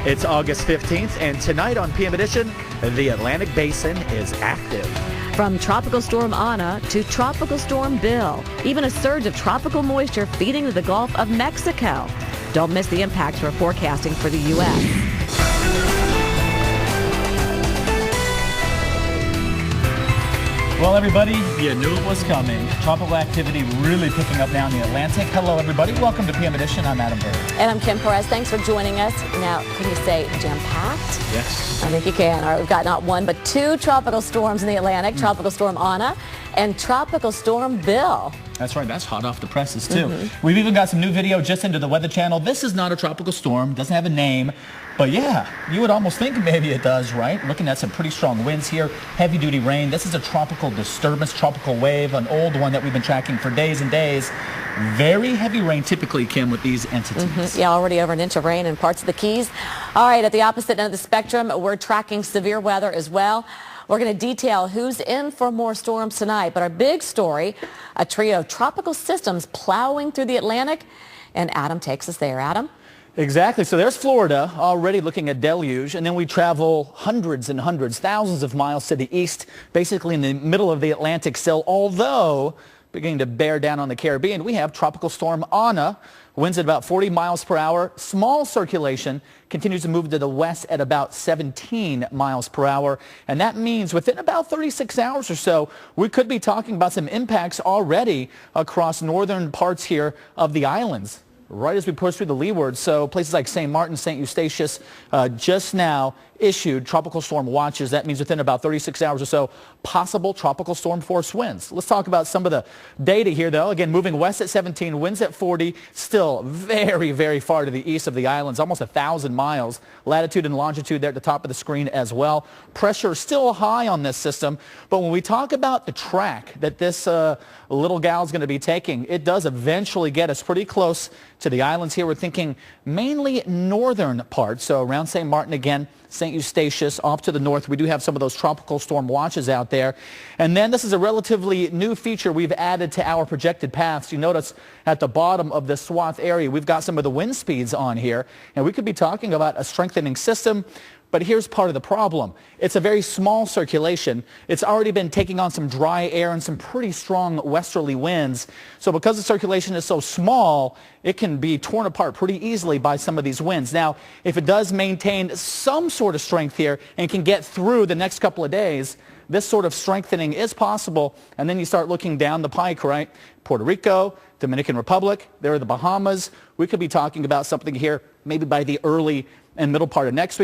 It's August 15th, and tonight on PM Edition, the Atlantic Basin is active. From Tropical Storm Ana to Tropical Storm Bill, even a surge of tropical moisture feeding to the Gulf of Mexico. Don't miss the impacts we're forecasting for the U.S. Well, everybody, you knew it was coming. Tropical activity really picking up now in the Atlantic. Hello, everybody. Welcome to PM Edition. I'm Adam Berg. And I'm Kim Perez. Thanks for joining us. Now, can you say jam-packed? Yes. I think you can. All right, we've got not one, but two tropical storms in the Atlantic, Tropical Storm Ana and Tropical Storm Bill. That's right. That's hot off the presses, too. We've even got some new video just into the Weather Channel. This is not a tropical storm. Doesn't have a name. But yeah, you would almost think maybe it does, right? Looking at some pretty strong winds here, heavy-duty rain. This is a tropical disturbance, tropical wave, an old one that we've been tracking for days and days. Very heavy rain typically, Kim, with these entities. Yeah, already over an inch of rain in parts of the Keys. All right, at the opposite end of the spectrum, we're tracking severe weather as well. We're going to detail who's in for more storms tonight. But our big story, a trio of tropical systems plowing through the Atlantic. And Adam takes us there. Adam? Exactly. So there's Florida already looking at deluge, and then we travel hundreds and hundreds, thousands of miles to the east, basically in the middle of the Atlantic still, although beginning to bear down on the Caribbean. We have Tropical Storm Ana, winds at about 40 miles per hour. Small circulation continues to move to the west at about 17 miles per hour. And that means within about 36 hours or so, we could be talking about some impacts already across northern parts here of the islands, right as we push through the leeward. So places like St. Martin, St. Eustatius just now issued tropical storm watches. That means within about 36 hours or so, possible tropical storm force winds. Let's talk about some of the data here, though. Again, moving west at 17, winds at 40, still very, very far to the east of the islands, almost 1,000 miles. Latitude and longitude there at the top of the screen as well. Pressure still high on this system, but when we talk about the track that this little gal's going to be taking, it does eventually get us pretty close to the islands here. We're thinking mainly northern parts, so around St. Martin again, St. Eustatius, off to the north. We do have some of those tropical storm watches out there. And then this is a relatively new feature we've added to our projected paths. You notice at the bottom of this swath area, we've got some of the wind speeds on here. And we could be talking about a strengthening system. But here's part of the problem. It's a very small circulation. It's already been taking on some dry air and some pretty strong westerly winds. So because the circulation is so small, it can be torn apart pretty easily by some of these winds. Now, if it does maintain some sort of strength here and can get through the next couple of days, this sort of strengthening is possible. And then you start looking down the pike, right? Puerto Rico, Dominican Republic, there are the Bahamas. We could be talking about something here maybe by the early and middle part of next week.